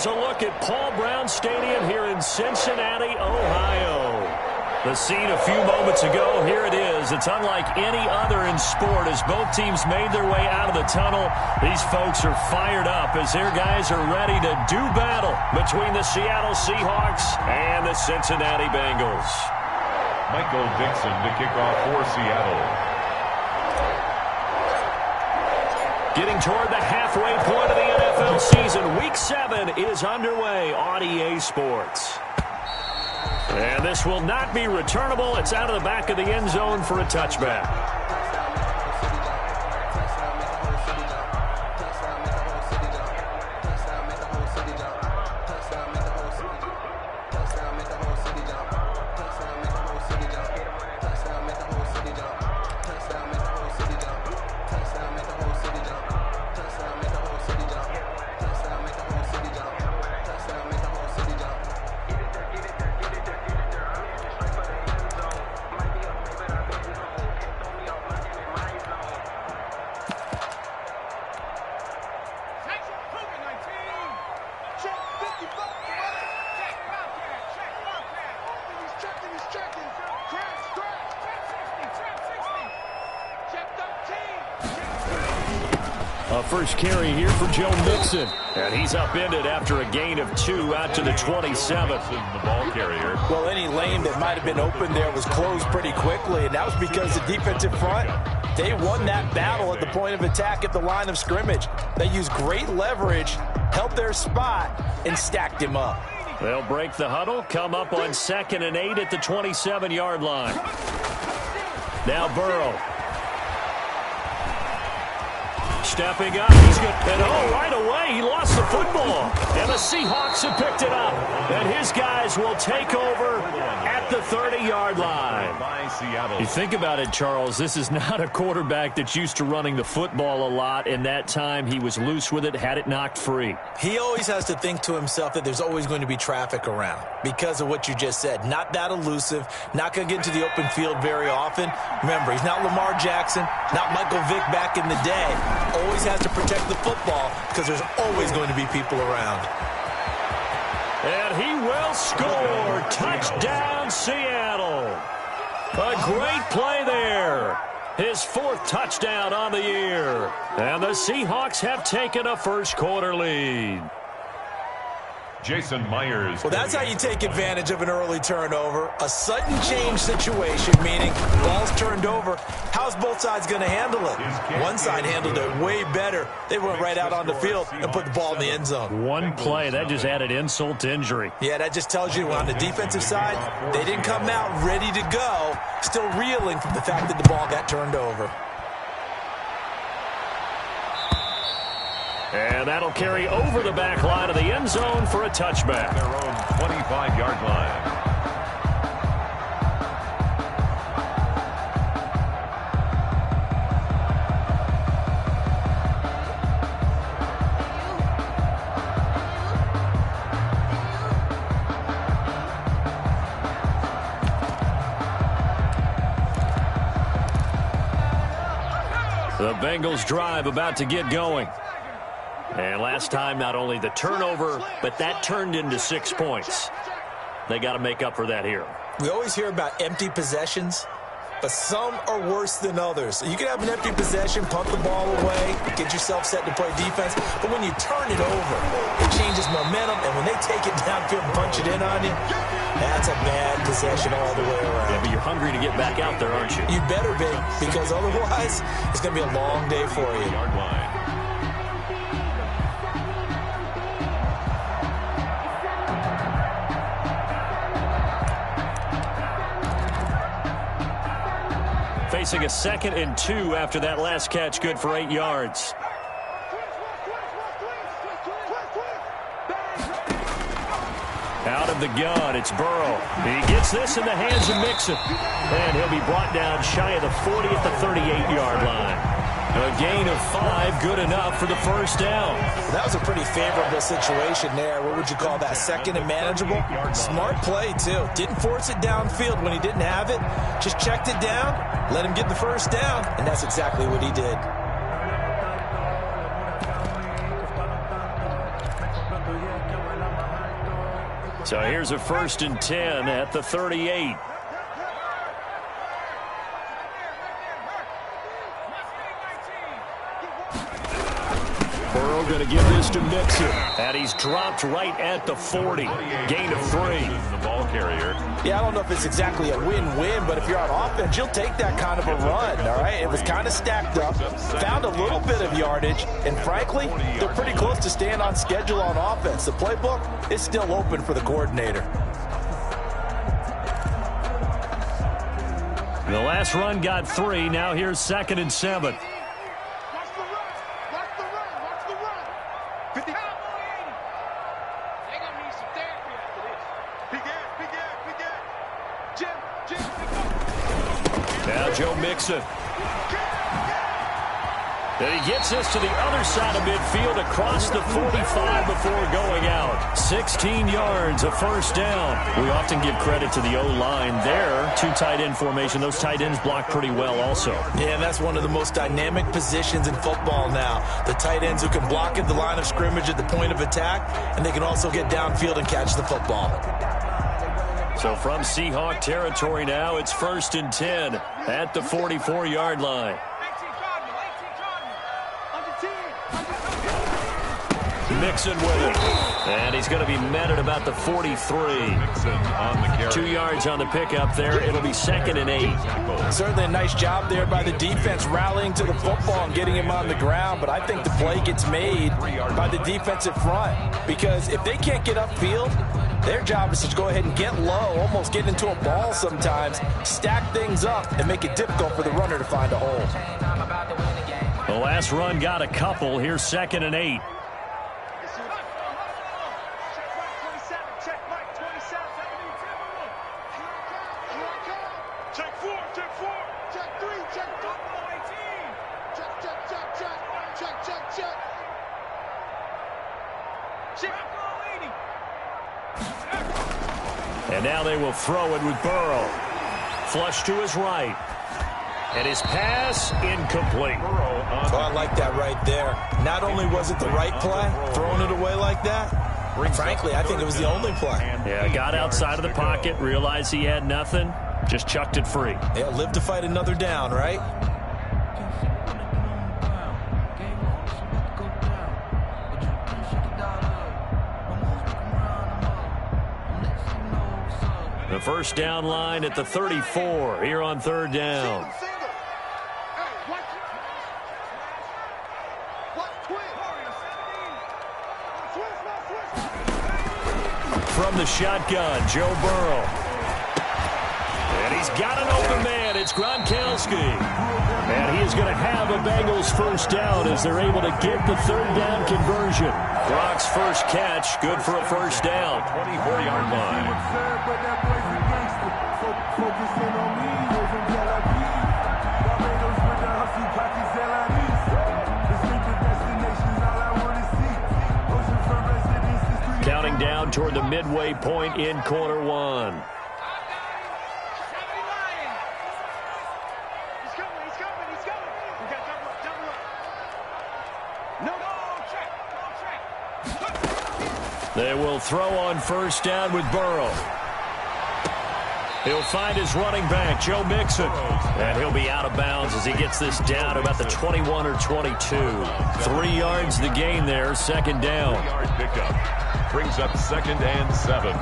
here's a look at Paul Brown Stadium here in Cincinnati, Ohio. The scene a few moments ago, here it is. It's unlike any other in sport as both teams made their way out of the tunnel. These folks are fired up as their guys are ready to do battle between the Seattle Seahawks and the Cincinnati Bengals. Michael Dixon to kick off for Seattle. Getting toward the halfway point of the NFL season. Week 7 is underway on EA Sports. And this will not be returnable. It's out of the back of the end zone for a touchback. First carry here for Joe Mixon. And he's upended after a gain of 2 out to the 27. The ball carrier. Well, any lane that might have been open there was closed pretty quickly, and that was because the defensive front, they won that battle at the point of attack at the line of scrimmage. They used great leverage, held their spot, and stacked him up. They'll break the huddle, come up on 2nd and 8 at the 27-yard line. Now Burrow. Stepping up, he's good. And right away, he lost the football. And the Seahawks have picked it up. And his guys will take over at the 30-yard line. You think about it, Charles, this is not a quarterback that's used to running the football a lot. And that time, he was loose with it, had it knocked free. He always has to think to himself that there's always going to be traffic around because of what you just said. Not that elusive, not going to get into the open field very often. Remember, he's not Lamar Jackson, not Michael Vick back in the day. Always has to protect the football because there's always going to be people around. And he will score. Touchdown, Seattle. A great play there. His 4th touchdown on the year. And the Seahawks have taken a first-quarter lead. Jason Myers. Well, that's how you take advantage of an early turnover. A sudden change situation, meaning ball's turned over. How's both sides going to handle it? One side handled it way better. They went right out on the field and put the ball in the end zone. One play, that just added insult to injury. Yeah, that just tells you on the defensive side, they didn't come out ready to go, still reeling from the fact that the ball got turned over. And that'll carry over the back line of the end zone for a touchback. Their own 25-yard line. The Bengals drive about to get going. And last time, not only the turnover, but that turned into 6 points. They got to make up for that here. We always hear about empty possessions, but some are worse than others. You can have an empty possession, punt the ball away, get yourself set to play defense, but when you turn it over, it changes momentum, and when they take it downfield and punch it in on you, that's a bad possession all the way around. Yeah, but you're hungry to get back out there, aren't you? You better be, because otherwise, it's going to be a long day for you. Yard line. Facing a 2nd and 2 after that last catch, good for 8 yards. Out of the gun, it's Burrow. He gets this in the hands of Mixon. And he'll be brought down shy of the 40 at the 38-yard line. A gain of 5, good enough for the first down. That was a pretty favorable situation there. What would you call that? 2nd and manageable? Smart play, too. Didn't force it downfield when he didn't have it. Just checked it down, let him get the first down, and that's exactly what he did. So here's a 1st and 10 at the 38. Burrow going to give this to Mixon. And he's dropped right at the 40. Gain of 3. The ball carrier. Yeah, I don't know if it's exactly a win-win, but if you're on offense, you'll take that kind of a run, all right? It was kind of stacked up, found a little bit of yardage, and frankly, they're pretty close to staying on schedule on offense. The playbook is still open for the coordinator. The last run got 3. Now here's 2nd and 7. Joe Mixon. Then he gets this to the other side of midfield across the 45 before going out. 16 yards, a 1st down. We often give credit to the O-line there. 2 tight end formation. Those tight ends block pretty well also. Yeah, and that's one of the most dynamic positions in football now. The tight ends who can block at the line of scrimmage at the point of attack, and they can also get downfield and catch the football. So from Seahawk territory now, it's 1st and 10 at the 44-yard line. Mixon with it. And he's going to be met at about the 43. Mixon on the carry. 2 yards on the pickup there. It'll be 2nd and 8. Certainly a nice job there by the defense rallying to the football and getting him on the ground, but I think the play gets made by the defensive front, because if they can't get upfield, their job is to go ahead and get low, almost get into a ball sometimes, stack things up, and make it difficult for the runner to find a hole. The last run got a couple. Here's 2nd and 8. And now they will throw it with Burrow. Flush to his right. And his pass incomplete. Oh, I like that right there. Not only was it the right play, throwing it away like that, frankly, I think it was the only play. Yeah, got outside of the pocket, realized he had nothing, just chucked it free. Yeah, live to fight another down, right? The 1st down line at the 34 here on 3rd down. From the shotgun, Joe Burrow. And he's got an open man. It's Gronkowski. And he is going to have a Bengals 1st down as they're able to get the 3rd down conversion. Gronk's first catch, good for a 1st down. 24-yard line. Counting down toward the midway point in quarter 1. They will throw on 1st down with Burrow. He'll find his running back, Joe Mixon. And he'll be out of bounds as he gets this down to about the 21 or 22. 3 yards the gain there, 2nd down. 3-yard pickup. Brings up 2nd and 7.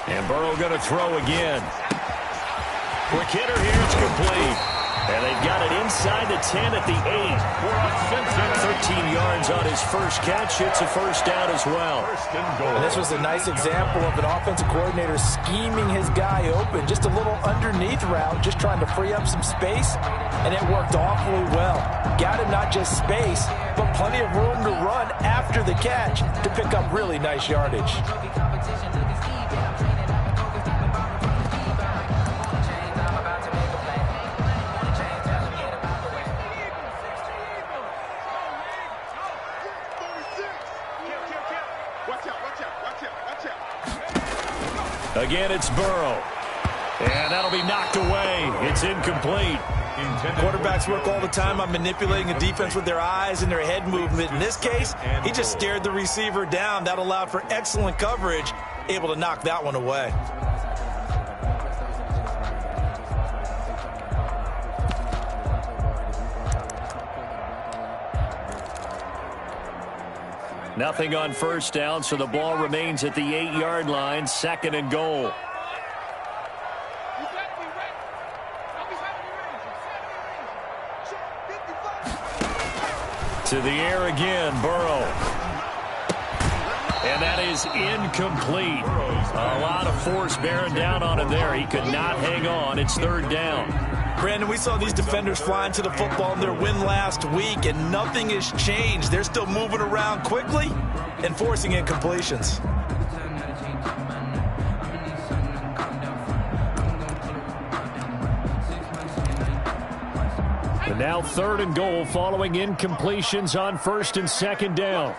And Burrow going to throw again. Quick hitter here, it's complete. And they've got it inside the 10 at the 8. 13 yards on his first catch. It's a 1st down as well. And this was a nice example of an offensive coordinator scheming his guy open. Just a little underneath route, just trying to free up some space. And it worked awfully well. Got him not just space, but plenty of room to run after the catch to pick up really nice yardage. Again, it's Burrow. And that'll be knocked away. It's incomplete. Quarterbacks work all the time on manipulating a defense with their eyes and their head movement. In this case, he just stared the receiver down. That allowed for excellent coverage, able to knock that one away. Nothing on first down, so the ball remains at the 8-yard line, 2nd and goal. To the air again, Burrow. And that is incomplete. A lot of force bearing down on him there. He could not hang on. It's 3rd down. Brandon, we saw these defenders flying to the football in their win last week, and nothing has changed. They're still moving around quickly and forcing incompletions. And now 3rd and goal following incompletions on 1st and 2nd down.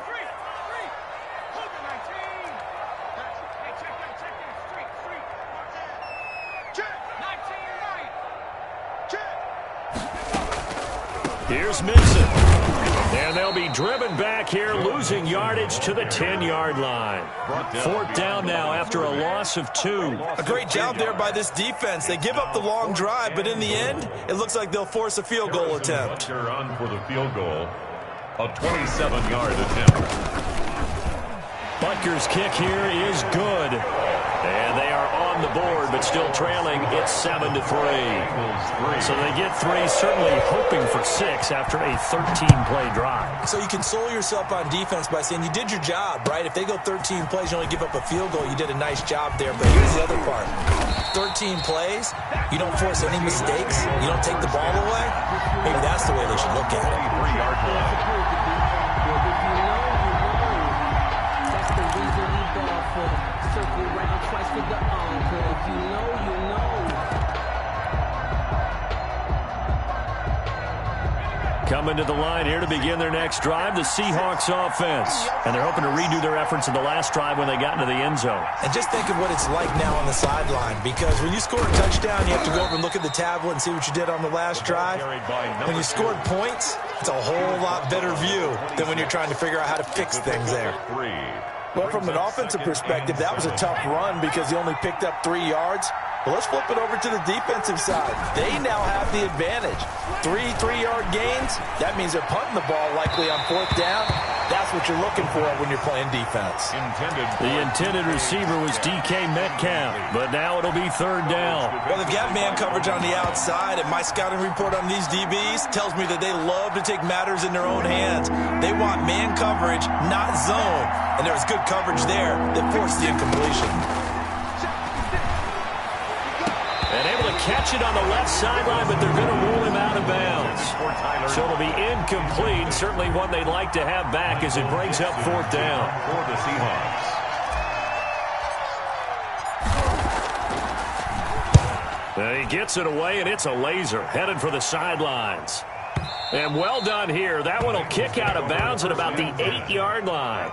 Here's Mixon. And they'll be driven back here, losing yardage to the 10-yard line. 4th down now after a loss of 2. A great job there by this defense. They give up the long drive, but in the end, it looks like they'll force a field goal attempt. They're on for the field goal. A 27-yard attempt. Butker's kick here is good. And they are on the board, but still trailing. It's 7-3. So they get 3, certainly hoping for 6 after a 13-play drive. So you console yourself on defense by saying you did your job, right? If they go 13 plays, you only give up a field goal, you did a nice job there. But here's the other part. 13 plays, you don't force any mistakes, you don't take the ball away. Maybe that's the way they should look at it. 3-yard line. Coming to the line here to begin their next drive, the Seahawks offense. And they're hoping to redo their efforts in the last drive when they got into the end zone. And just think of what it's like now on the sideline, because when you score a touchdown, you have to go over and look at the tablet and see what you did on the last drive. When you scored points, it's a whole lot better view than when you're trying to figure out how to fix things there. Well, from an offensive perspective, that was a tough run because he only picked up 3 yards. Well, let's flip it over to the defensive side. They now have the advantage. 3 3-yard gains, that means they're punting the ball likely on 4th down. That's what you're looking for when you're playing defense. The intended receiver was DK Metcalf, but now it'll be 3rd down. Well, they've got man coverage on the outside, and my scouting report on these DBs tells me that they love to take matters in their own hands. They want man coverage, not zone, and there was good coverage there that forced the incompletion. And able to catch it on the left sideline, but they're going to rule him out of bounds. So it'll be incomplete. Certainly one they'd like to have back as it brings up 4th down. For the Seahawks. He gets it away, and it's a laser headed for the sidelines. And well done here. That one will kick out of bounds at about the 8-yard line.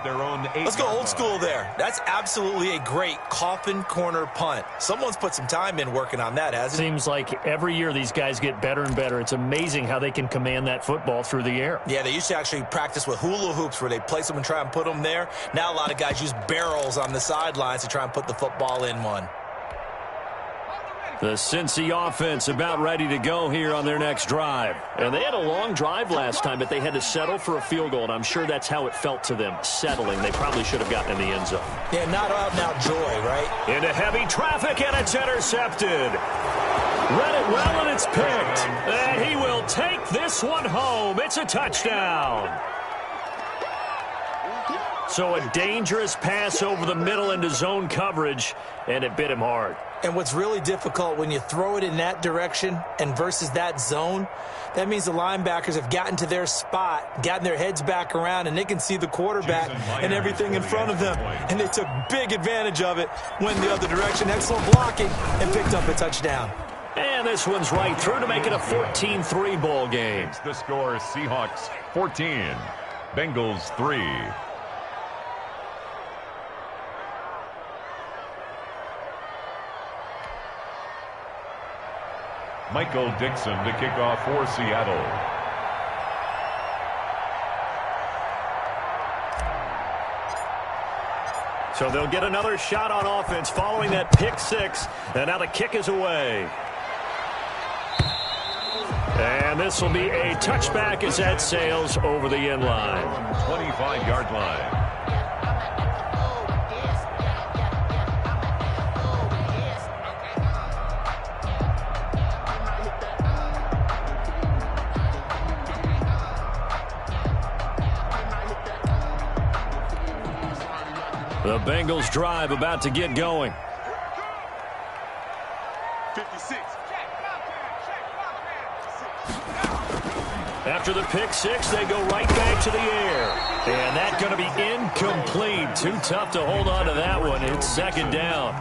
Let's go old school there. That's absolutely a great coffin corner punt. Someone's put some time in working on that, hasn't it? Seems like every year these guys get better and better. It's amazing how they can command that football through the air. Yeah, they used to actually practice with hula hoops where they place them and try and put them there. Now a lot of guys use barrels on the sidelines to try and put the football in one. The Cincy offense about ready to go here on their next drive. And they had a long drive last time, but they had to settle for a field goal, and I'm sure that's how it felt to them, settling. They probably should have gotten in the end zone. Yeah, not out and out joy, right? Into heavy traffic, and it's intercepted. Read it well, and it's picked. And he will take this one home. It's a touchdown. So a dangerous pass over the middle into zone coverage, and it bit him hard. And what's really difficult when you throw it in that direction and versus that zone, that means the linebackers have gotten to their spot, gotten their heads back around, and they can see the quarterback and everything in front of them. And they took big advantage of it, went the other direction, excellent blocking, and picked up a touchdown. And this one's right through to make it a 14-3 ball game. The score is Seahawks 14, Bengals 3. Michael Dixon to kick off for Seattle. So they'll get another shot on offense following that pick six. And now the kick is away. And this will be a touchback as that sails over the end line. 25-yard line. The Bengals drive about to get going. 56. After the pick six, they go right back to the air. And that's going to be incomplete. Too tough to hold on to that one. It's second down.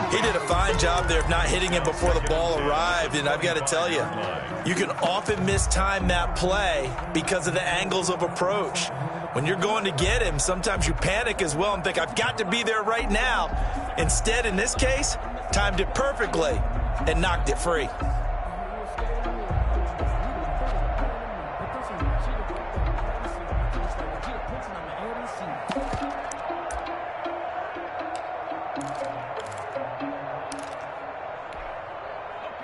He did a fine job there of not hitting him before the ball arrived. And I've got to tell you, you can often mistime that play because of the angles of approach. When you're going to get him, sometimes you panic as well and think, I've got to be there right now. Instead, in this case, timed it perfectly and knocked it free.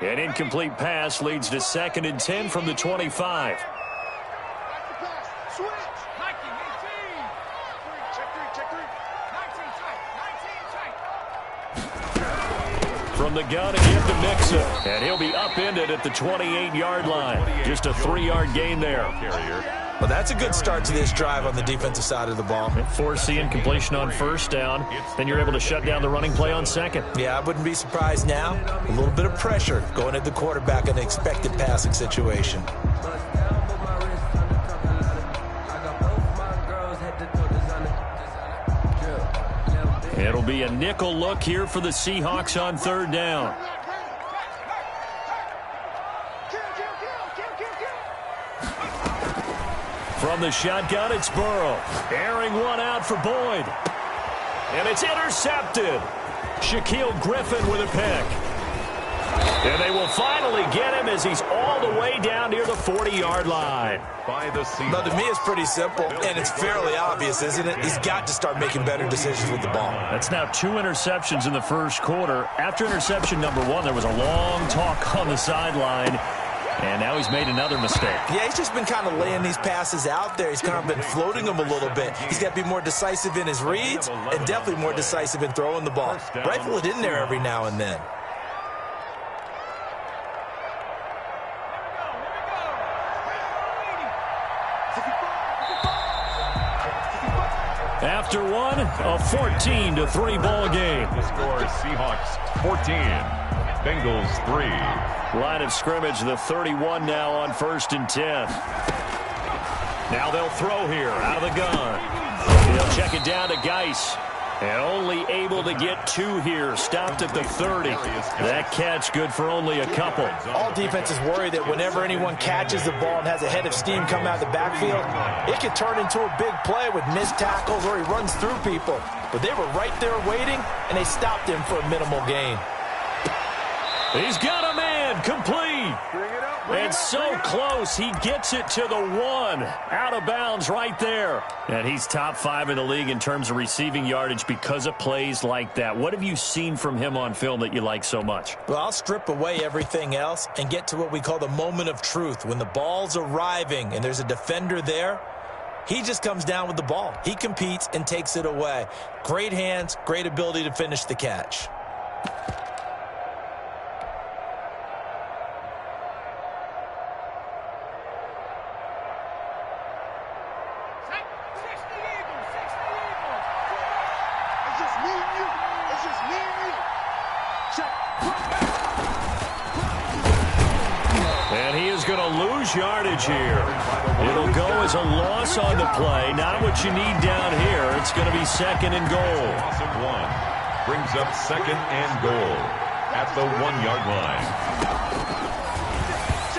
An incomplete pass leads to 2nd and 10 from the 25. From the gun again to Mixon. And he'll be upended at the 28-yard line. Just a 3-yard gain there. Well, that's a good start to this drive on the defensive side of the ball. Force the incompletion on first down. Then you're able to shut down the running play on second. Yeah, I wouldn't be surprised now. A little bit of pressure going at the quarterback in an expected passing situation. It'll be a nickel look here for the Seahawks on 3rd down. From the shotgun, it's Burrow. Airing one out for Boyd. And it's intercepted. Shaquille Griffin with a pick. And they will finally get him as he's all the way down near the 40-yard line. But to me, it's pretty simple, and it's fairly obvious, isn't it? He's got to start making better decisions with the ball. That's now 2 interceptions in the first quarter. After interception number 1, there was a long talk on the sideline. And now he's made another mistake. Yeah, he's just been kind of laying these passes out there. He's kind of been floating them a little bit. He's got to be more decisive in his reads and definitely more decisive in throwing the ball. Rifle it in there every now and then. After one, a 14-3 ball game. The score is Seahawks 14, Bengals 3. Line of scrimmage, the 31 now on 1st and 10. Now they'll throw here out of the gun. They'll check it down to Geis. And only able to get 2 here. Stopped at the 30. That catch good for only a couple. All defenses worry that whenever anyone catches the ball and has a head of steam come out of the backfield, it can turn into a big play with missed tackles or he runs through people. But they were right there waiting, and they stopped him for a minimal gain. He's got a man, complete. And so close, he gets it to the 1. Out of bounds right there. And he's top 5 in the league in terms of receiving yardage because of plays like that. What have you seen from him on film that you like so much? Well, I'll strip away everything else and get to what we call the moment of truth. When the ball's arriving and there's a defender there, he just comes down with the ball. He competes and takes it away. Great hands, great ability to finish the catch. And he is going to lose yardage here. It'll go as a loss on the play. Not what you need down here. It's going to be 2nd and goal. Loss of 1 brings up 2nd and goal at the 1-yard line.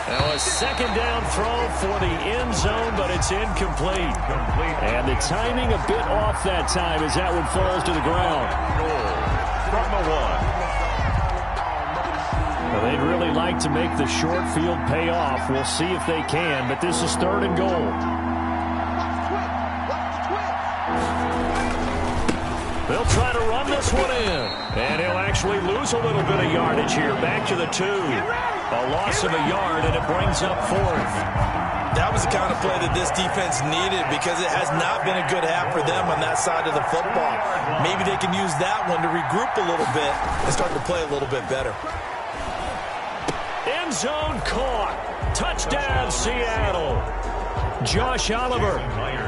Now a 2nd down throw for the end zone, but it's incomplete. And the timing a bit off that time as that one falls to the ground. Goal from the 1. Well, they'd really like to make the short field pay off. We'll see if they can, but this is 3rd and goal. They'll try to run this one in. And he'll actually lose a little bit of yardage here. Back to the 2. A loss of a yard, and it brings up 4th. That was the kind of play that this defense needed because it has not been a good half for them on that side of the football. Maybe they can use that one to regroup a little bit and start to play a little bit better. End zone caught. Touchdown, Seattle. Josh Oliver,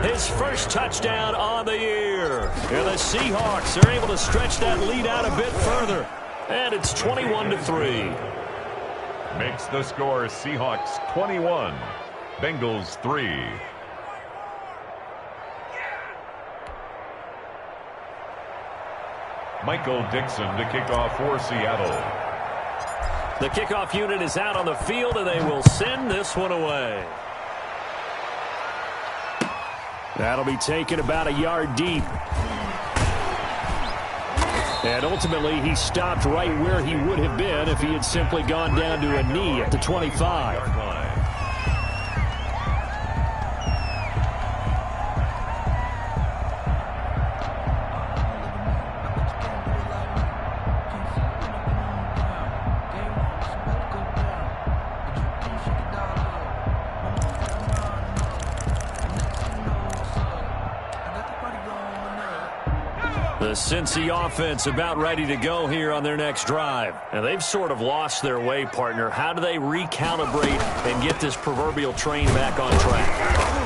his first touchdown on the year. And the Seahawks are able to stretch that lead out a bit further. And it's 21-3. Makes the score Seahawks 21, Bengals 3. Michael Dixon to kick off for Seattle. The kickoff unit is out on the field, and they will send this one away. That'll be taken about a yard deep. And ultimately, he stopped right where he would have been if he had simply gone down to a knee at the 25. The Cincy offense about ready to go here on their next drive. And they've sort of lost their way, partner. How do they recalibrate and get this proverbial train back on track?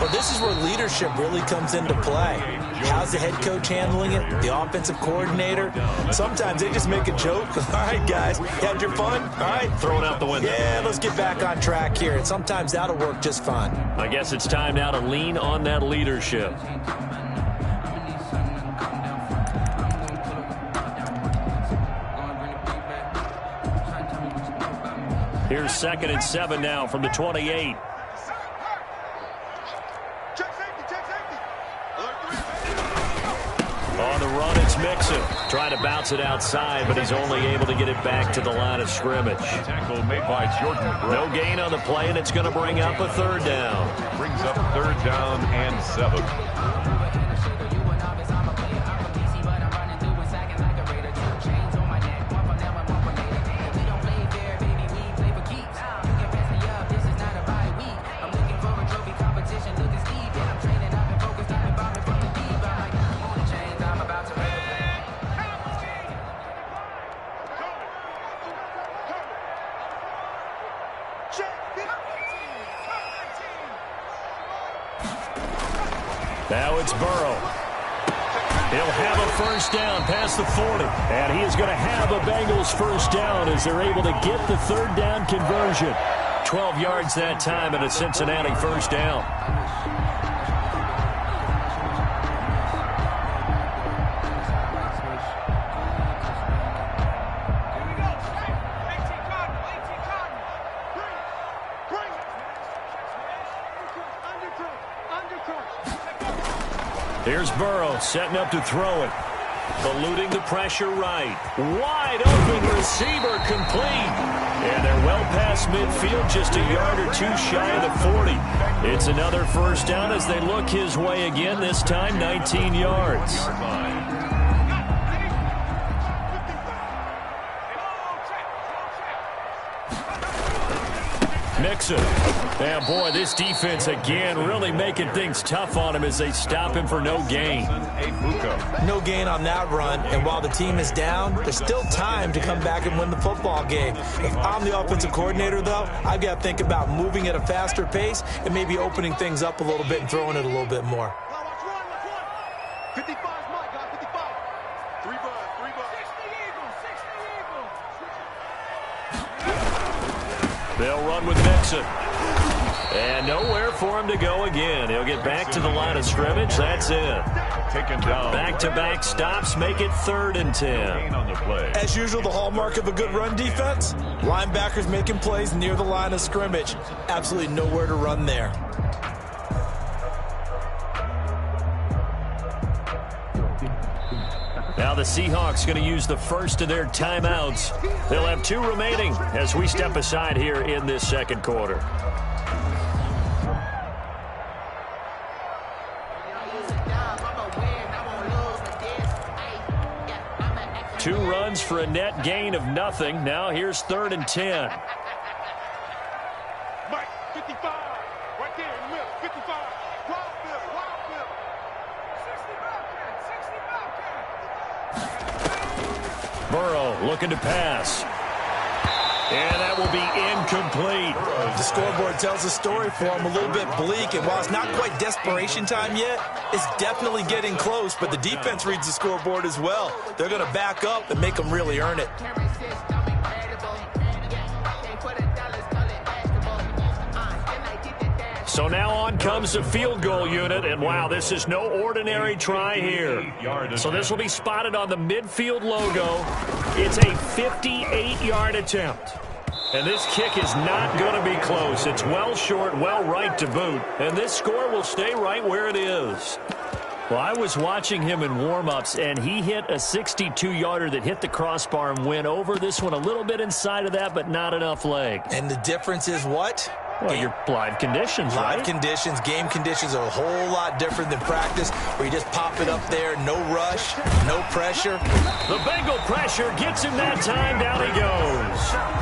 Well, this is where leadership really comes into play. How's the head coach handling it? The offensive coordinator? Sometimes they just make a joke. All right, guys, you had your fun? All right. Throw it out the window. Yeah, let's get back on track here. And sometimes that'll work just fine. I guess it's time now to lean on that leadership. Here's 2nd and 7 now from the 28. On the run, it's Mixon. Trying to bounce it outside, but he's only able to get it back to the line of scrimmage. Tackle made by Jordan. No gain on the play, and it's going to bring up a 3rd down. Brings up 3rd down and 7. Now it's Burrow. He'll have a 1st down past the 40. And he is going to have a Bengals 1st down as they're able to get the 3rd down conversion. 12 yards that time and a Cincinnati 1st down. Here's Burrow setting up to throw it. Eluding the pressure right. Wide open receiver complete. And they're well past midfield, just a yard or two shy of the 40. It's another 1st down as they look his way again, this time 19 yards. Mixon. And boy, this defense again really making things tough on him as they stop him for no gain. No gain on that run, and while the team is down, there's still time to come back and win the football game. If I'm the offensive coordinator, though, I've got to think about moving at a faster pace and maybe opening things up a little bit and throwing it a little bit more. 55 is my guy, 55. 3 bucks. 60 Eagles. They'll run with Mixon. And nowhere for him to go again. He'll get back to the line of scrimmage. That's it. Taken down. Back-to-back stops make it 3rd and 10. On the play. As usual, the hallmark of a good run defense, linebackers making plays near the line of scrimmage. Absolutely nowhere to run there. Now the Seahawks going to use the first of their timeouts. They'll have 2 remaining as we step aside here in this second quarter. Two runs for a net gain of nothing. Now here's 3rd and 10. Mike, 55. Right there in the middle. 55. Wild field. Wild field. 60 Burrow looking to pass. And that will be incomplete. The scoreboard tells a story for him, a little bit bleak, and while it's not quite desperation time yet, it's definitely getting close, but the defense reads the scoreboard as well. They're going to back up and make them really earn it. So now on comes the field goal unit, and wow, this is no ordinary try here. So this will be spotted on the midfield logo. It's a 58-yard attempt. And this kick is not going to be close. It's well short, well right to boot. And this score will stay right where it is. Well, I was watching him in warm-ups, and he hit a 62-yarder that hit the crossbar and went over. This one a little bit inside of that, but not enough leg. And the difference is what? Well, your live conditions, right? Live conditions, game conditions are a whole lot different than practice, where you just pop it up there, no rush, no pressure. The Bengal pressure gets him that time. Down he goes.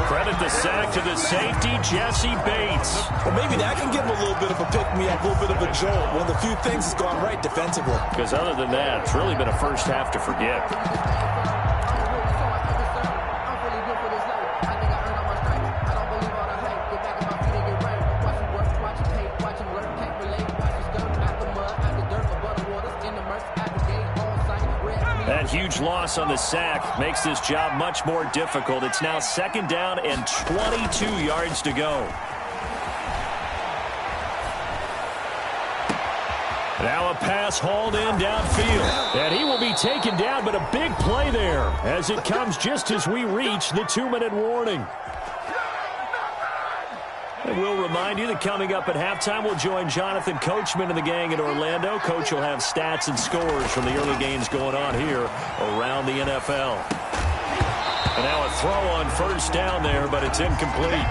Credit the sack to the safety, Jesse Bates. Well, maybe that can give him a little bit of a pick-me-up, a little bit of a jolt. One of the few things that's gone right defensively. Because other than that, it's really been a first half to forget. That huge loss on the sack makes this job much more difficult. It's now 2nd down and 22 yards to go. Now a pass hauled in downfield. And he will be taken down, but a big play there as it comes just as we reach the 2-minute warning. And we'll remind you that coming up at halftime, we'll join Jonathan Coachman and the gang in Orlando. Coach will have stats and scores from the early games going on here around the NFL. And now a throw on 1st down there, but it's incomplete.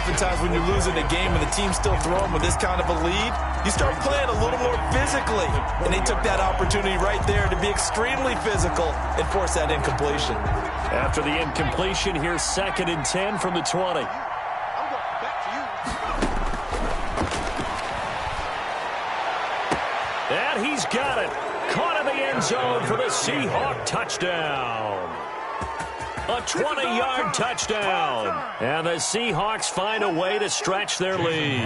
Oftentimes when you're losing a game and the team's still throwing with this kind of a lead, you start playing a little more physically. And they took that opportunity right there to be extremely physical and force that incompletion. After the incompletion, here's 2nd and 10 from the 20. And he's got it. Caught in the end zone for the Seahawk touchdown. A 20-yard touchdown. And the Seahawks find a way to stretch their lead.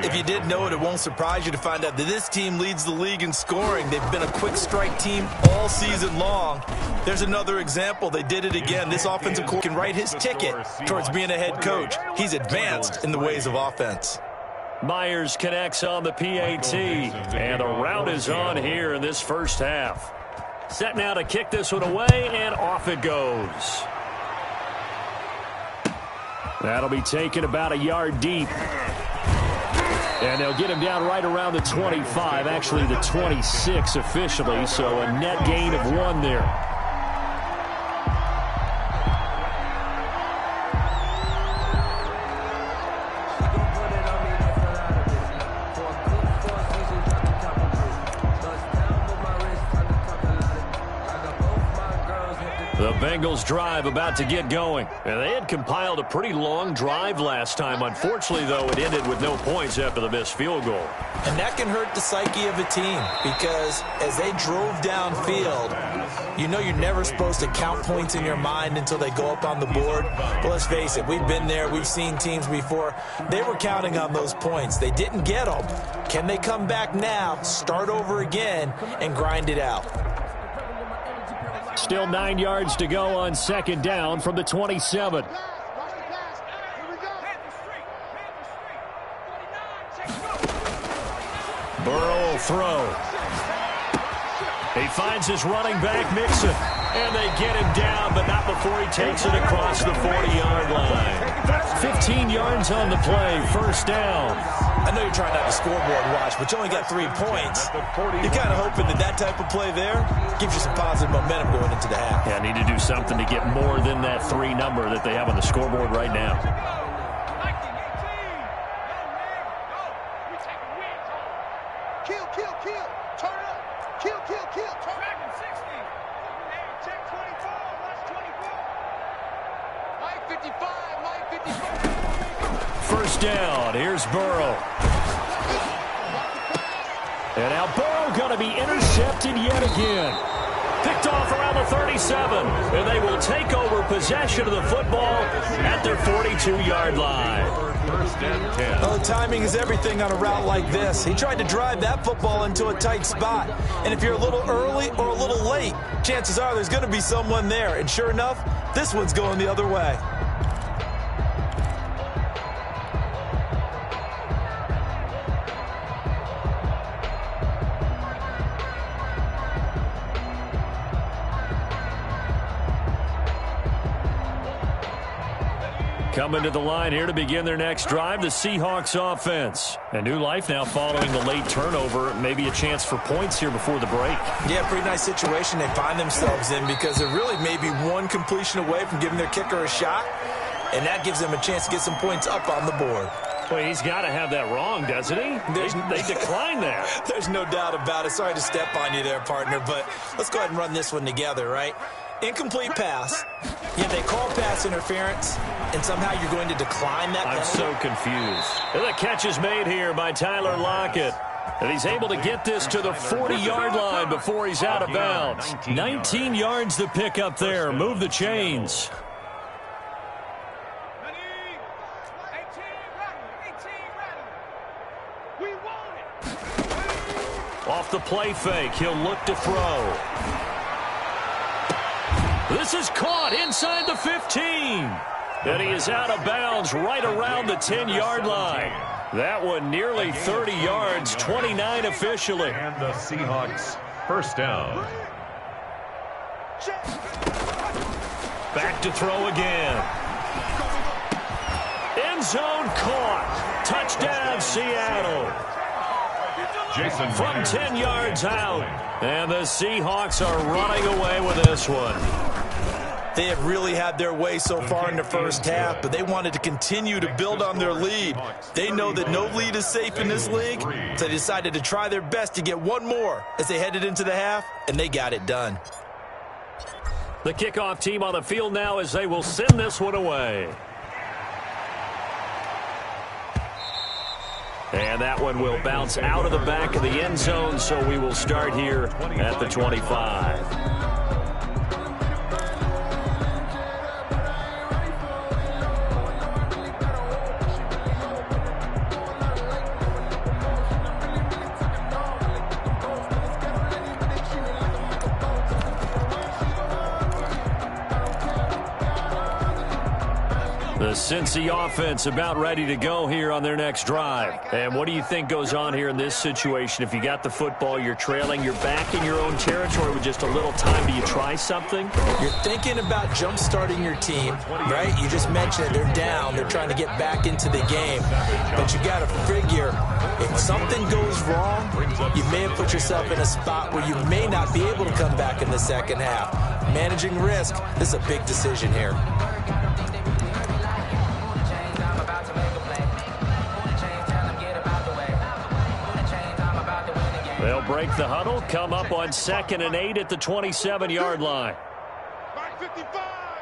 If you didn't know it, it won't surprise you to find out that this team leads the league in scoring. They've been a quick strike team all season long. There's another example. They did it again. This offensive coordinator can write his ticket towards being a head coach. He's advanced in the ways of offense. Myers connects on the PAT, and the route is on here in this first half. Set now to kick this one away, and off it goes. That'll be taken about a yard deep. And they'll get him down right around the 25, actually the 26 officially, so a net gain of 1 there. The Bengals drive about to get going. And they had compiled a pretty long drive last time. Unfortunately, though, it ended with no points after the missed field goal. And that can hurt the psyche of a team because as they drove downfield, you know you're never supposed to count points in your mind until they go up on the board. But let's face it, we've been there. We've seen teams before. They were counting on those points. They didn't get them. Can they come back now, start over again, and grind it out? Still 9 yards to go on 2nd down from the 27. Burrow will throw. He finds his running back, Mixon. And they get him down, but not before he takes it across the 40-yard line. 15 yards on the play, 1st down. I know you're trying not to scoreboard watch, but you only got 3 points. You're kind of hoping that type of play there gives you some positive momentum going into the half. Yeah, need to do something to get more than that 3 number that they have on the scoreboard right now. Kill. Turn it up. Kill. Turn back in 60. Check 24. Watch 24. Mike 55. First down. Here's Burrow. And now Burrow going to be intercepted yet again. Picked off around the 37. And they will take over possession of the football at their 42-yard line. First and 10. Well, timing is everything on a route like this. He tried to drive that football into a tight spot. And if you're a little early or a little late, chances are there's going to be someone there. And sure enough, this one's going the other way. Coming to the line here to begin their next drive, the Seahawks offense. A new life now following the late turnover. Maybe a chance for points here before the break. Yeah, pretty nice situation they find themselves in because they're really maybe one completion away from giving their kicker a shot, and that gives them a chance to get some points up on the board. Well, he's got to have that wrong, doesn't he? They decline that. There's no doubt about it. Sorry to step on you there, partner, but let's go ahead and run this one together, right? Incomplete pass. Yeah, they call pass interference, and somehow you're going to decline that penalty. I'm so confused. And the catch is made here by Tyler Lockett. And he's able to get this to the 40-yard line before he's out of bounds. 19 yards to pick up there. Move the chains. Off the play fake, he'll look to throw. This is caught inside the 15. And he is out of bounds right around the 10-yard line. That one nearly 30 yards, 29 officially. And the Seahawks first down. Back to throw again. End zone caught. Touchdown, Seattle. Jason From 10 yards out. And the Seahawks are running away with this one. They have really had their way so far in the first half, but they wanted to continue to build on their lead. They know that no lead is safe in this league, so they decided to try their best to get one more as they headed into the half, and they got it done. The kickoff team on the field now as they will send this one away. And that one will bounce out of the back of the end zone, so we will start here at the 25. The Cincy offense about ready to go here on their next drive. And what do you think goes on here in this situation? If you got the football, you're trailing, you're back in your own territory with just a little time. Do you try something? You're thinking about jump-starting your team, right? You just mentioned it. They're down. They're trying to get back into the game. But you got to figure, if something goes wrong, you may have put yourself in a spot where you may not be able to come back in the second half. Managing risk, this is a big decision here. They'll break the huddle, come up on 2nd and 8 at the 27-yard line. Mike 55.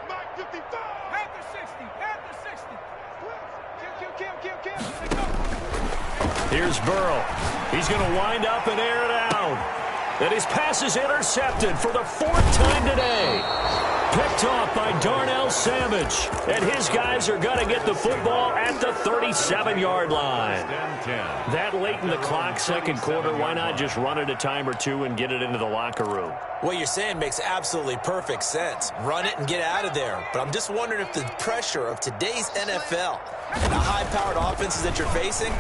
Mike 55. Panther 60. Panther 60. Kill. Here's Burrow. He's going to wind up and air it out. And his pass is intercepted for the 4th time today. Picked off by Darnell Savage. And his guys are going to get the football at the 37-yard line. That late in the clock, second quarter, why not just run it a time or two and get it into the locker room? What you're saying makes absolutely perfect sense. Run it and get out of there. But I'm just wondering if the pressure of today's NFL and the high-powered offenses that you're facing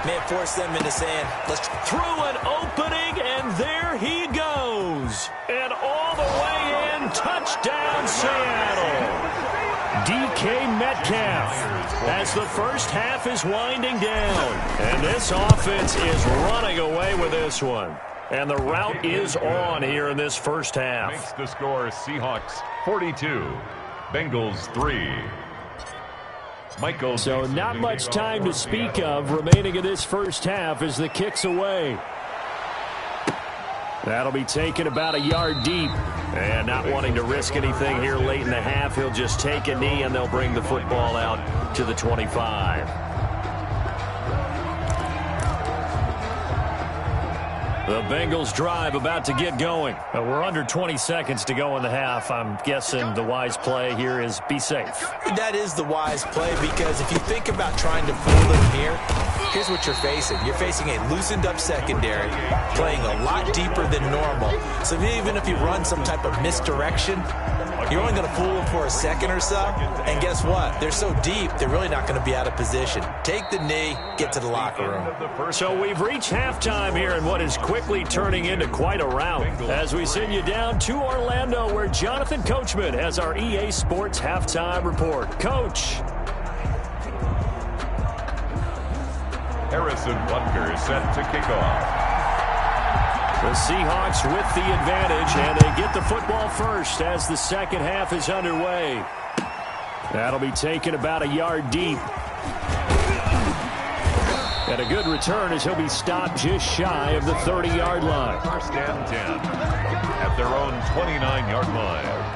may have forced them into saying, let's through an opening, and there he goes. And all the way in, touchdown Seattle. DK Metcalf, as the first half is winding down. And this offense is running away with this one. And the route is on here in this first half. Makes the score Seahawks 42, Bengals 3. Michael. So not much time to speak of remaining in this first half as the kick's away. That'll be taken about a yard deep. And not wanting to risk anything here late in the half, he'll just take a knee and they'll bring the football out to the 25. The Bengals drive about to get going. We're under 20 seconds to go in the half. I'm guessing the wise play here is be safe. That is the wise play, because if you think about trying to fool them here, here's what you're facing. You're facing a loosened up secondary, playing a lot deeper than normal. So even if you run some type of misdirection, you're only going to fool them for a second or so. And guess what? They're so deep, they're really not going to be out of position. Take the knee, get to the locker room. So we've reached halftime here in what is quickly turning into quite a rout. As we send you down to Orlando, where Jonathan Coachman has our EA Sports halftime report. Coach. Harrison Butker set to kick off. The Seahawks with the advantage, and they get the football first as the second half is underway. That'll be taken about a yard deep. And a good return as he'll be stopped just shy of the 30-yard line. First and 10 at their own 29-yard line.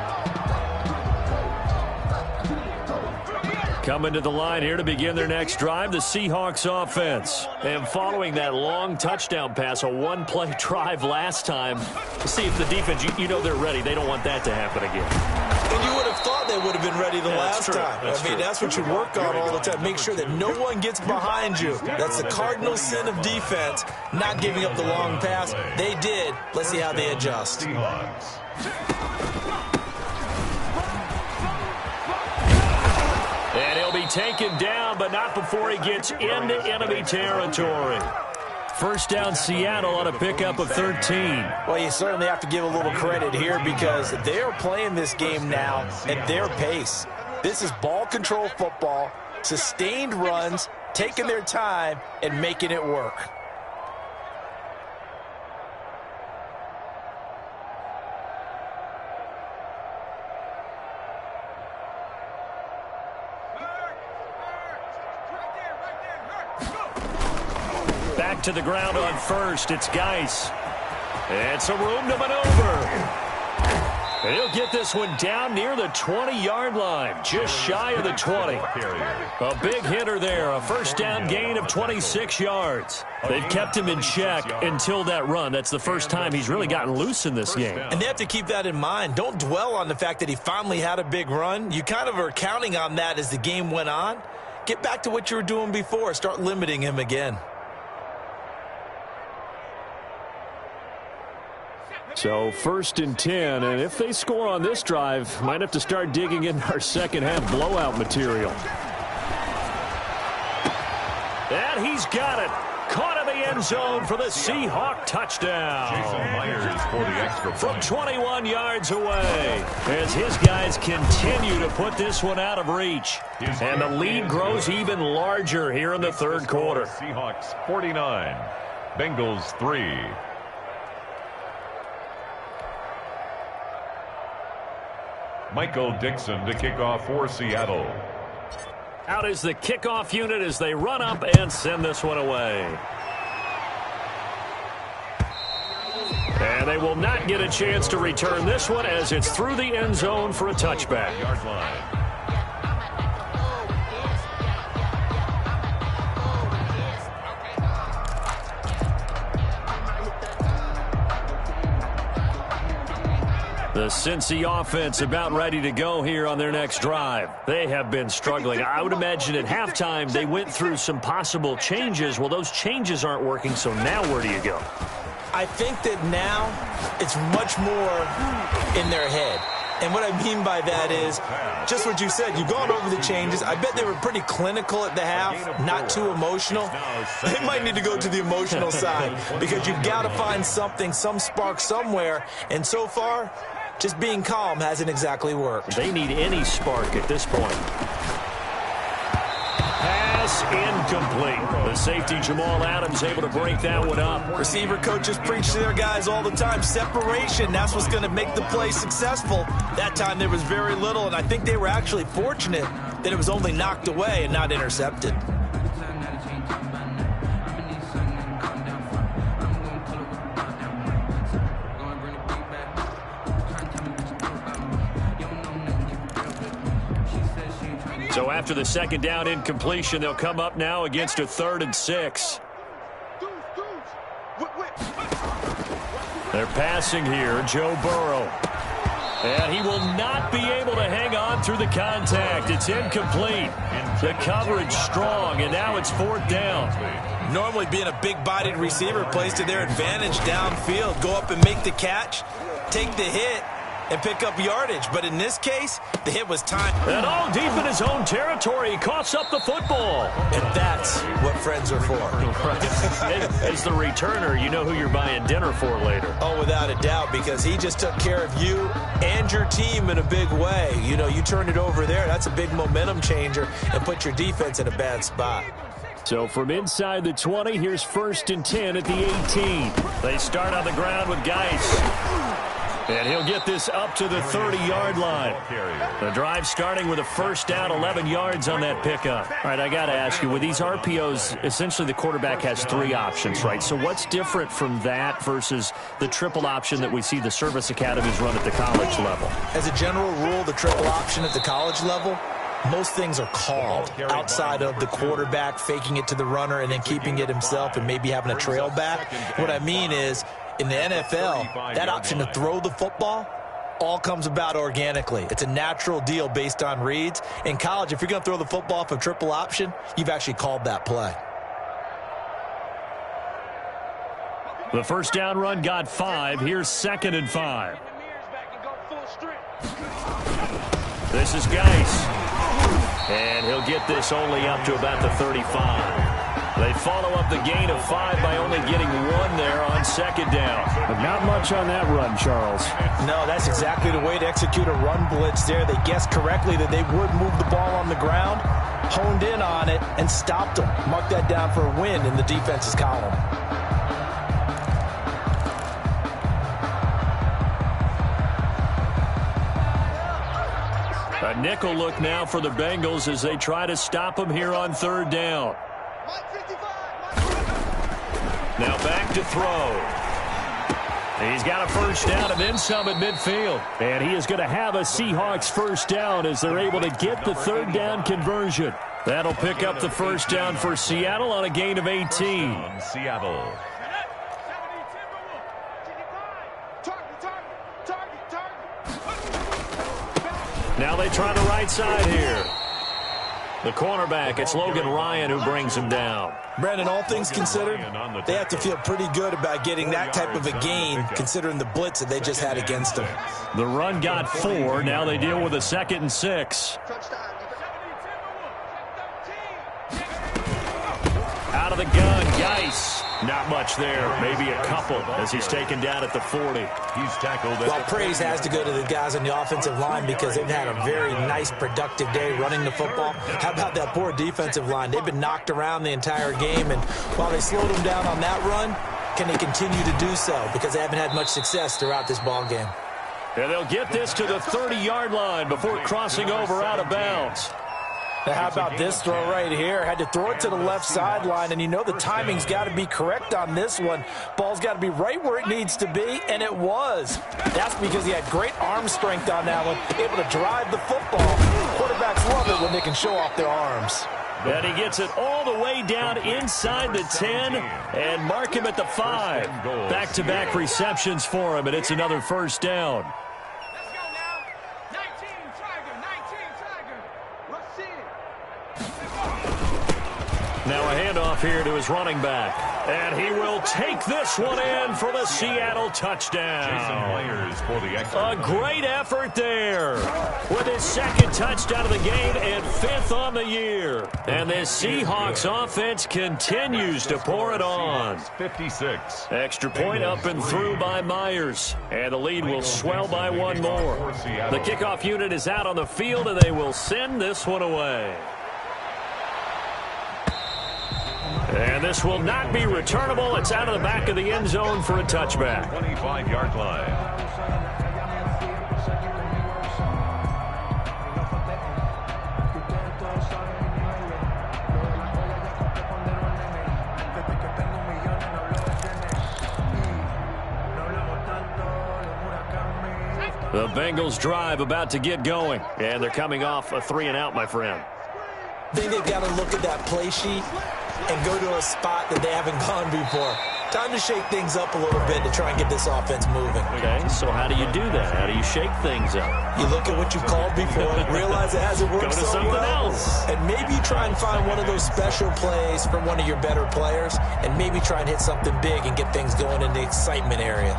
Coming to the line here to begin their next drive, the Seahawks offense. And following that long touchdown pass, a one-play drive last time, to see if the defense, you know they're ready. They don't want that to happen again. And you would have thought they would have been ready the last time. I mean, that's what you work on all the time. Make sure that no one gets behind you. That's the cardinal sin of defense, not giving up the long pass. They did. Let's see how they adjust. And he'll be taken down, but not before he gets into enemy territory. First down, Seattle on a pickup of 13. Well, you certainly have to give a little credit here, because they're playing this game now at their pace. This is ball control football, sustained runs, taking their time, and making it work. To the ground on first. It's Geis. It's a room to maneuver. And he'll get this one down near the 20-yard line, just shy of the 20. A big hitter there, a first down gain of 26 yards. They've kept him in check until that run. That's the first time he's really gotten loose in this game. And they have to keep that in mind. Don't dwell on the fact that he finally had a big run. You kind of are counting on that as the game went on. Get back to what you were doing before. Start limiting him again. So first and 10, and if they score on this drive, might have to start digging in our second half blowout material. And he's got it. Caught in the end zone for the Seahawk touchdown. Jason Myers for the extra point. From 21 yards away, as his guys continue to put this one out of reach. And the lead grows even larger here in the third quarter. Seahawks 49, Bengals 3. Michael Dixon to kick off for Seattle. Out is the kickoff unit as they run up and send this one away. And they will not get a chance to return this one as it's through the end zone for a touchback. Yard line. The Cincy offense about ready to go here on their next drive. They have been struggling. I would imagine at halftime they went through some possible changes. Well, those changes aren't working, so now where do you go? I think that now it's much more in their head. And what I mean by that is just what you said. You've gone over the changes. I bet they were pretty clinical at the half, not too emotional. They might need to go to the emotional side because you've got to find something, some spark somewhere. And so far, Just being calm hasn't exactly worked. They need any spark at this point. Pass incomplete. The safety, Jamal Adams, able to break that one up. Receiver coaches preach to their guys all the time. Separation, that's what's going to make the play successful. That time there was very little, and I think they were actually fortunate that it was only knocked away and not intercepted. So after the second down incompletion, they'll come up now against a 3rd and 6. They're passing here, Joe Burrow. And he will not be able to hang on through the contact. It's incomplete. The coverage strong, and now it's 4th down. Normally being a big-bodied receiver plays to their advantage downfield. Go up and make the catch, take the hit, and pick up yardage. But in this case, the hit was timed. And all deep in his own territory, he coughs up the football. And that's what friends are for. As the returner, you know who you're buying dinner for later. Oh, without a doubt, because he just took care of you and your team in a big way. You know, you turned it over there. That's a big momentum changer and put your defense in a bad spot. So from inside the 20, here's 1st and 10 at the 18. They start on the ground with Geis. And he'll get this up to the 30-yard line. The drive starting with a 1st down, 11 yards on that pickup. All right, I got to ask you, with these RPOs, essentially the quarterback has 3 options, right? So what's different from that versus the triple option that we see the service academies run at the college level? As a general rule, the triple option at the college level, most things are called outside of the quarterback faking it to the runner and then keeping it himself and maybe having a trail back. What I mean is, in the NFL, that option to throw the football all comes about organically. It's a natural deal based on reads. In college, if you're going to throw the football off a triple option, you've actually called that play. The 1st down run got 5. Here's 2nd and 5. This is Geis. And he'll get this only up to about the 35. They follow up the gain of 5 by only getting 1 there on 2nd down. But not much on that run, Charles. No, that's exactly the way to execute a run blitz there. They guessed correctly that they would move the ball on the ground, honed in on it, and stopped them. Mark that down for a win in the defense's column. A nickel look now for the Bengals as they try to stop him here on 3rd down. Now back to throw. He's got a 1st down and then some at midfield. And he is going to have a Seahawks 1st down as they're able to get the 3rd down conversion. That'll pick up the 1st down for Seattle on a gain of 18. Seattle. Now they try the right side here. The cornerback, it's Logan Ryan who brings him down. Brandon, all things considered, they have to feel pretty good about getting that type of a gain, considering the blitz that they just had against them. The run got 4. Now they deal with a 2nd and 6. Out of the gun, Geis. Not much there, maybe a couple as he's taken down at the 40. He's tackled. Well, praise has to go to the guys on the offensive line because they've had a very nice, productive day running the football. How about that poor defensive line? They've been knocked around the entire game, and while they slowed them down on that run, can they continue to do so? Because they haven't had much success throughout this ball game. And they'll get this to the 30-yard line before crossing over out of bounds. Now, how about this throw right here? Had to throw it to the left sideline, and you know the timing's got to be correct on this one. Ball's got to be right where it needs to be, and it was. That's because he had great arm strength on that one, able to drive the football. Quarterbacks love it when they can show off their arms. And he gets it all the way down inside the 10 and mark him at the 5. Back-to-back receptions for him, and it's another 1st down. Now a handoff here to his running back. And he will take this one in for the Seattle touchdown. For the A great effort there with his second touchdown of the game and 5th on the year. And this Seahawks offense continues to pour it on. 56. Extra point up and through by Myers. And the lead will swell by one more. The kickoff unit is out on the field, and they will send this one away. And this will not be returnable. It's out of the back of the end zone for a touchback. 25-yard line. The Bengals drive about to get going. And they're coming off a 3-and-out, my friend. I think they've got to look at that play sheet and go to a spot that they haven't gone before. Time to shake things up a little bit to try and get this offense moving. Okay, so how do you do that? How do you shake things up? You look at what you've called before, realize it hasn't worked Go to so something well, else. and maybe try and find one of those special plays from one of your better players, and maybe try and hit something big and get things going in the excitement area.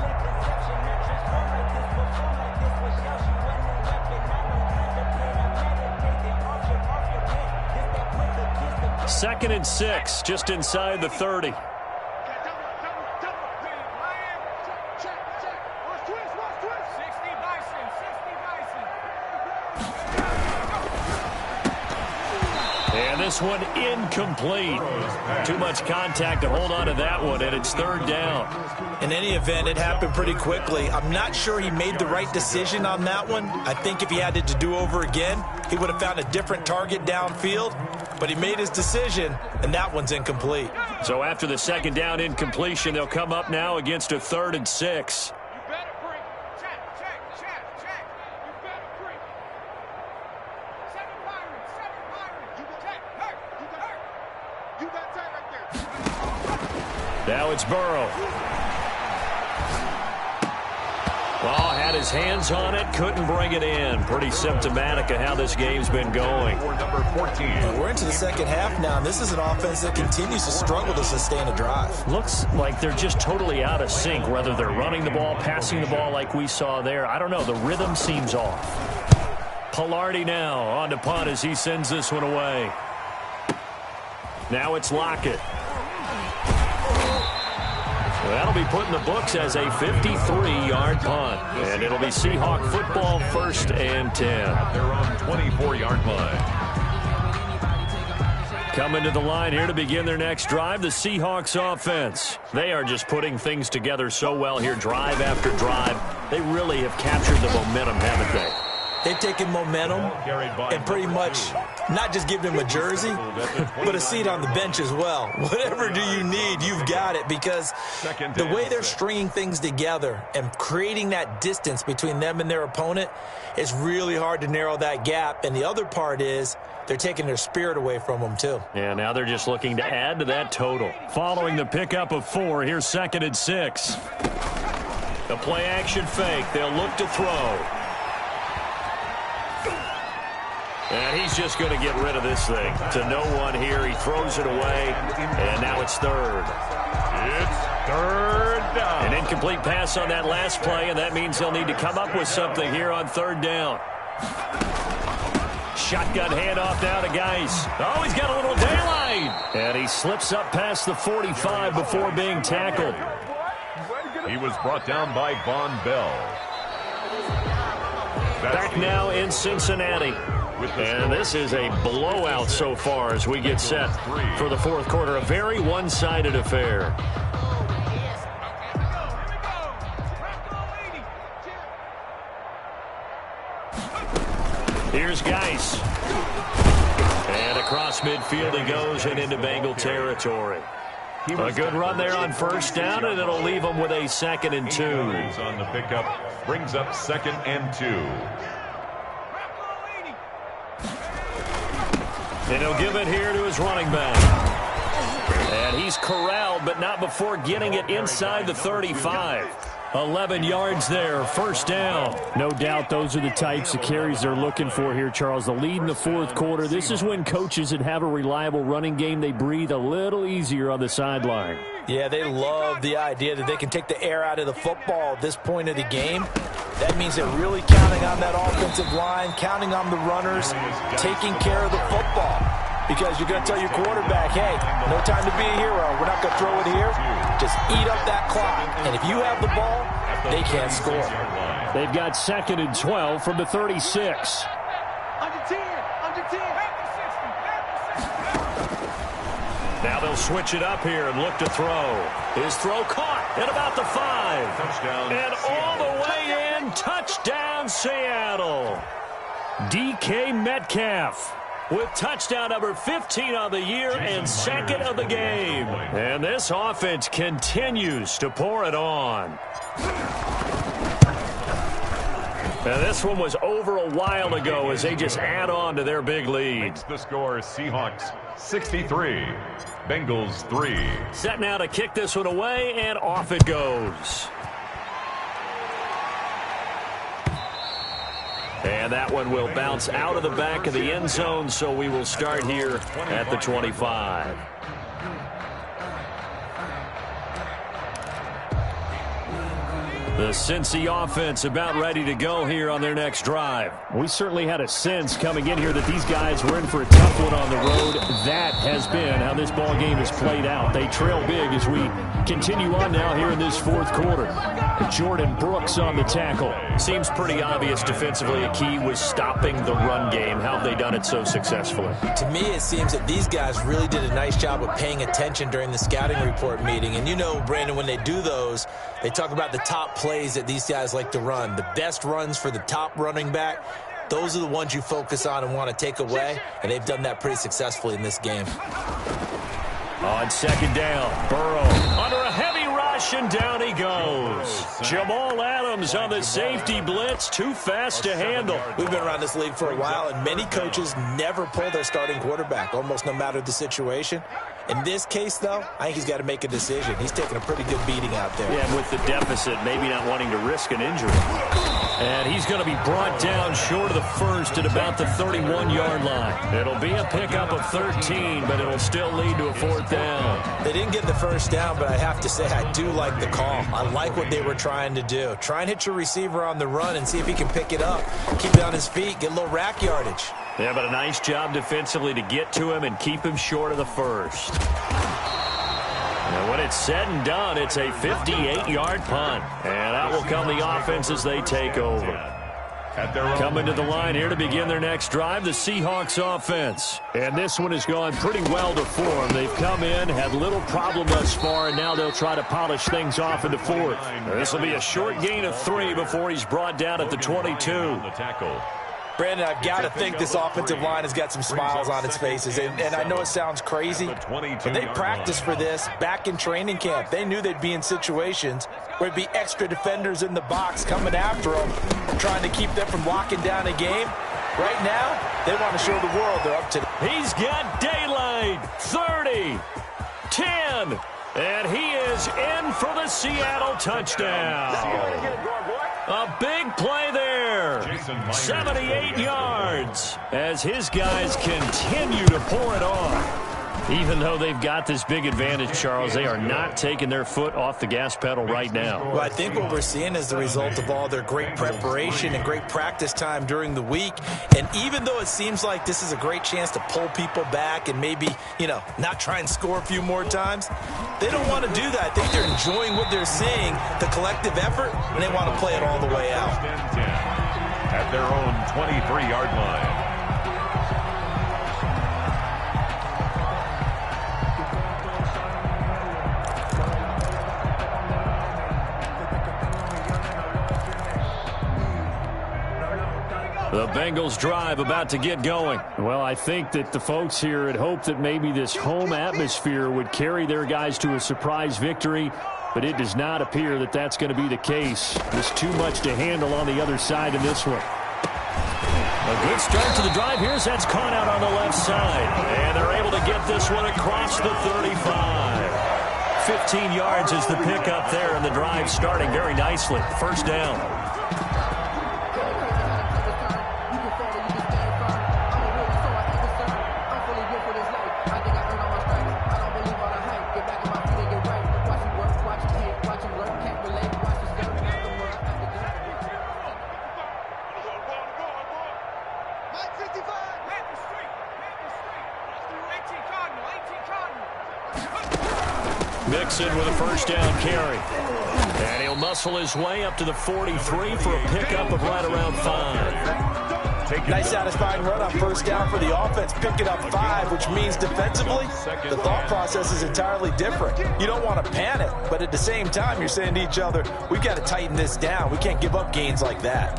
Second and 6, just inside the 30. And this one incomplete. Too much contact to hold on to that one, and it's 3rd down. In any event, it happened pretty quickly. I'm not sure he made the right decision on that one. I think if he had it to do over again, he would have found a different target downfield. But he made his decision, and that one's incomplete. So after the second down incompletion, they'll come up now against a 3rd and 6. Now it's Burrow. Well, had his hands on it, couldn't bring it in. Pretty symptomatic of how this game's been going. Number 14. We're into the second half now, and this is an offense that continues to struggle to sustain a drive. Looks like they're just totally out of sync, whether they're running the ball, passing the ball like we saw there. I don't know. The rhythm seems off. Pilardi now on to punt as he sends this one away. Now it's Lockett. That'll be put in the books as a 53-yard punt. And it'll be Seahawk football, 1st and 10. They're on 24-yard line. Coming to the line here to begin their next drive, the Seahawks offense. They are just putting things together so well here, drive after drive. They really have captured the momentum, haven't they? They've taken momentum and pretty much not just given him a jersey, but a seat on the bench as well. Whatever do you need, you've got it, because the way they're stringing things together and creating that distance between them and their opponent is really hard to narrow that gap. And the other part is they're taking their spirit away from them, too. Yeah, now they're just looking to add to that total. Following the pickup of 4, here's 2nd and 6. The play-action fake. They'll look to throw. And he's just going to get rid of this thing. To no one here. He throws it away. And now it's 3rd. It's 3rd down. An incomplete pass on that last play, and that means they'll need to come up with something here on 3rd down. Shotgun handoff now to Geis. Oh, he's got a little daylight. And he slips up past the 45 before being tackled. He was brought down by Von Bell. Back now in Cincinnati. And this is a blowout so far as we get set for the 4th quarter. A very one-sided affair. Here's Geis. And across midfield he goes and into Bengal territory. A good run there on 1st down, and it'll leave them with a 2nd and 2. On the pickup, brings up 2nd and 2. And he'll give it here to his running back. And he's corralled, but not before getting it inside the 35. 11 yards there, first down. No doubt those are the types of carries they're looking for here, Charles. The lead in the fourth quarter. This is when coaches that have a reliable running game, they breathe a little easier on the sideline. Yeah, they love the idea that they can take the air out of the football at this point of the game. That means they're really counting on that offensive line, counting on the runners, taking care of the football. Because you're going to tell your quarterback, hey, no time to be a hero. We're not going to throw it here. Just eat up that clock. And if you have the ball, they can't score. They've got 2nd and 12 from the 36. Under 10. Now they'll switch it up here and look to throw. His throw caught at about the 5. Touchdown, and all the way in, touchdown Seattle. DK Metcalf with touchdown number 15 on the year and 2nd of the game. And this offense continues to pour it on. Now this one was over a while ago as they just add on to their big lead. Makes the score Seahawks 63, Bengals 3. Set now to kick this one away, and off it goes. And that one will bounce out of the back of the end zone, so we will start here at the 25. The Cincy offense about ready to go here on their next drive. We certainly had a sense coming in here that these guys were in for a tough one on the road. That has been how this ball game has played out. They trail big as we continue on now here in this fourth quarter. Jordan Brooks on the tackle. Seems pretty obvious defensively a key was stopping the run game. How have they done it so successfully? To me, it seems that these guys really did a nice job of paying attention during the scouting report meeting. And you know, Brandon, when they do those, they talk about the top plays that these guys like to run. The best runs for the top running back, those are the ones you focus on and want to take away. And they've done that pretty successfully in this game. On 2nd down, Burrow under a heavy rush, and down he goes. Jamal Adams on the safety blitz, too fast to handle. We've been around this league for a while, and many coaches never pull their starting quarterback, almost no matter the situation. In this case, though, I think he's got to make a decision. He's taking a pretty good beating out there. Yeah, with the deficit, maybe not wanting to risk an injury. And he's going to be brought down short of the first at about the 31-yard line. It'll be a pickup of 13, but it'll still lead to a 4th down. They didn't get the first down, but I have to say I do like the call. I like what they were trying to do. Try and hit your receiver on the run and see if he can pick it up. Keep it on his feet, get a little rack yardage. Yeah, but a nice job defensively to get to him and keep him short of the first. And when it's said and done, it's a 58-yard punt. And out will come the offense as they take over. Coming to the line here to begin their next drive, the Seahawks offense. And this one has gone pretty well to form. They've come in, had little problem thus far, and now they'll try to polish things off in the 4th. This will be a short gain of 3 before he's brought down at the 22. Brandon, I've got to think this offensive line has got some smiles on its faces. And I know it sounds crazy, but they practiced for this back in training camp. They knew they'd be in situations where it'd be extra defenders in the box coming after them, trying to keep them from locking down a game. Right now, they want to show the world they're up to it. He's got daylight. 30, 10, and he is in for the Seattle touchdown. A big play there. 78 yards as his guys continue to pour it on. Even though they've got this big advantage, Charles, they are not taking their foot off the gas pedal right now. Well, I think what we're seeing is the result of all their great preparation and great practice time during the week. And even though it seems like this is a great chance to pull people back and maybe, not try and score a few more times, they don't want to do that. I think they're enjoying what they're seeing, the collective effort, and they want to play it all the way out. At their own 23-yard line. The Bengals drive about to get going. Well, I think that the folks here had hoped that maybe this home atmosphere would carry their guys to a surprise victory, but it does not appear that that's going to be the case. There's too much to handle on the other side in this one. A good start to the drive here as that's caught out on the left side. And they're able to get this one across the 35. 15 yards is the pickup there, and the drive starting very nicely. First down. Mixon with a first down carry. And he'll muscle his way up to the 43 for a pickup of right around 5. Nice satisfying run on first down for the offense. Pick it up 5, which means defensively, the thought process is entirely different. You don't want to panic, but at the same time, you're saying to each other, we've got to tighten this down. We can't give up gains like that.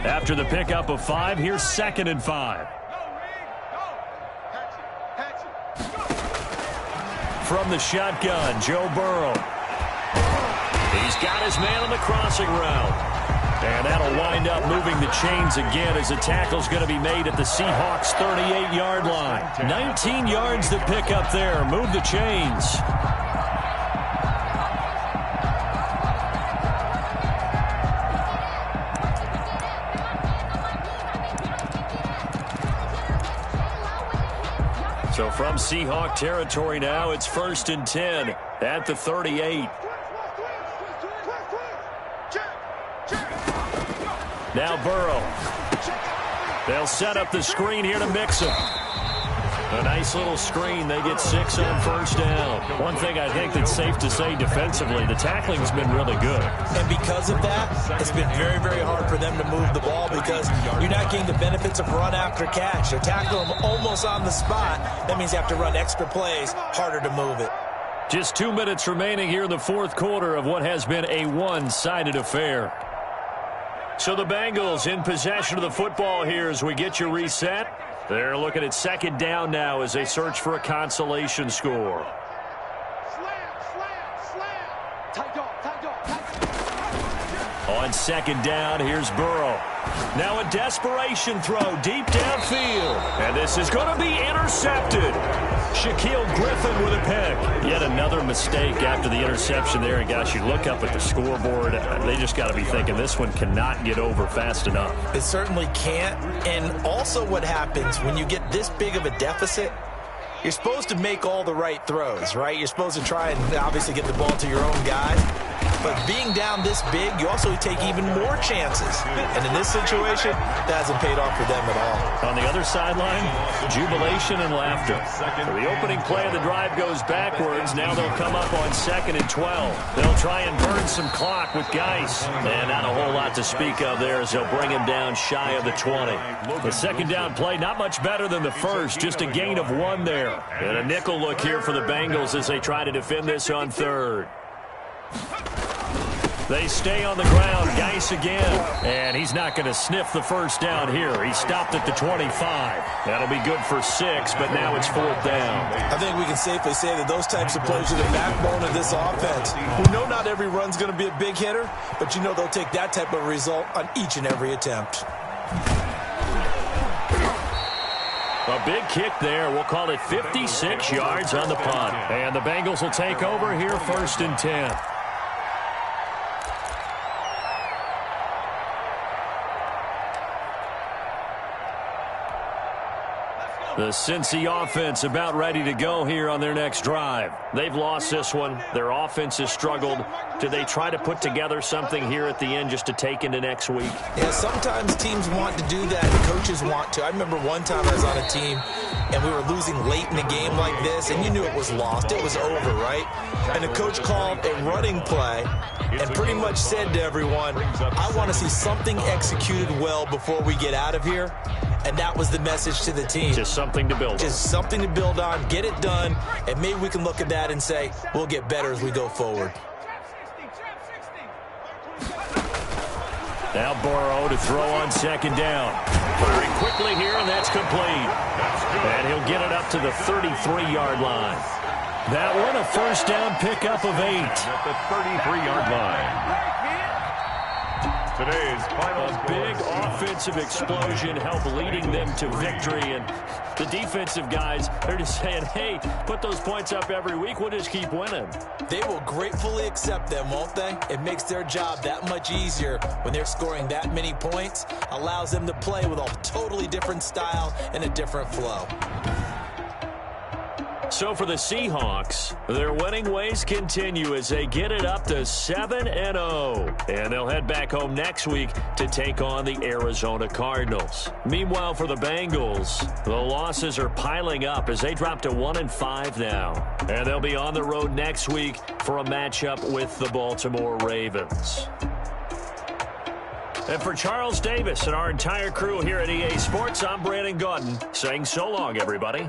After the pickup of 5, here's 2nd and 5. From the shotgun, Joe Burrow. He's got his man on the crossing route. And that'll wind up moving the chains again as the tackle's going to be made at the Seahawks' 38-yard line. 19 yards to pick up there. Move the chains. So from Seahawk territory now, it's 1st and 10 at the 38. Now Burrow. They'll set up the screen here to Mixon. A nice little screen. They get 6 on first down. One thing I think that's safe to say defensively, the tackling's been really good. And because of that, it's been very, very hard for them to move the ball because you're not getting the benefits of run after catch. They're tackling them almost on the spot. That means you have to run extra plays, harder to move it. Just 2 minutes remaining here in the fourth quarter of what has been a one-sided affair. So the Bengals in possession of the football here as we get you reset. They're looking at 2nd down now as they search for a consolation score. On 2nd down, here's Burrow. Now a desperation throw deep downfield. And this is going to be intercepted. Shaquille Griffin with a pick. Yet another mistake after the interception there. And gosh, you look up at the scoreboard, they just got to be thinking this one cannot get over fast enough. It certainly can't. And also what happens when you get this big of a deficit, you're supposed to make all the right throws, right? You're supposed to try and obviously get the ball to your own guys. But being down this big, you also take even more chances. And in this situation, that hasn't paid off for them at all. On the other sideline, jubilation and laughter. So the opening play of the drive goes backwards. Now they'll come up on 2nd and 12. They'll try and burn some clock with Geis. And not a whole lot to speak of there as they'll bring him down shy of the 20. The 2nd down play, not much better than the first. Just a gain of 1 there. And a nickel look here for the Bengals as they try to defend this on 3rd. They stay on the ground. Geis again. And he's not going to sniff the first down here. He stopped at the 25. That'll be good for 6, but now it's 4th down. I think we can safely say that those types of plays are the backbone of this offense. We know not every run's going to be a big hitter, but you know they'll take that type of result on each and every attempt. A big kick there. We'll call it 56 yards on the punt. And the Bengals will take over here 1st and 10. The Cincy offense about ready to go here on their next drive. They've lost this one. Their offense has struggled. Do they try to put together something here at the end just to take into next week? Yeah, sometimes teams want to do that. The coaches want to. I remember one time I was on a team, and we were losing late in a game like this, and you knew it was lost. It was over, right? And the coach called a running play and pretty much said to everyone, I want to see something executed well before we get out of here. And that was the message to the team. Just something to build on. Just something to build on, get it done, and maybe we can look at that and say, we'll get better as we go forward. Now Burrow to throw on 2nd down. Very quickly here, and that's complete. And he'll get it up to the 33-yard line. That one, a first down pickup of 8. At the 33-yard line. Today's final big offensive explosion help leading them to victory. And the defensive guys, they're just saying, hey, put those points up every week. We'll just keep winning. They will gratefully accept them, won't they? It makes their job that much easier when they're scoring that many points. Allows them to play with a totally different style and a different flow. So for the Seahawks, their winning ways continue as they get it up to 7-0. And they'll head back home next week to take on the Arizona Cardinals. Meanwhile, for the Bengals, the losses are piling up as they drop to 1-5 now. And they'll be on the road next week for a matchup with the Baltimore Ravens. And for Charles Davis and our entire crew here at EA Sports, I'm Brandon Gaudin saying so long, everybody.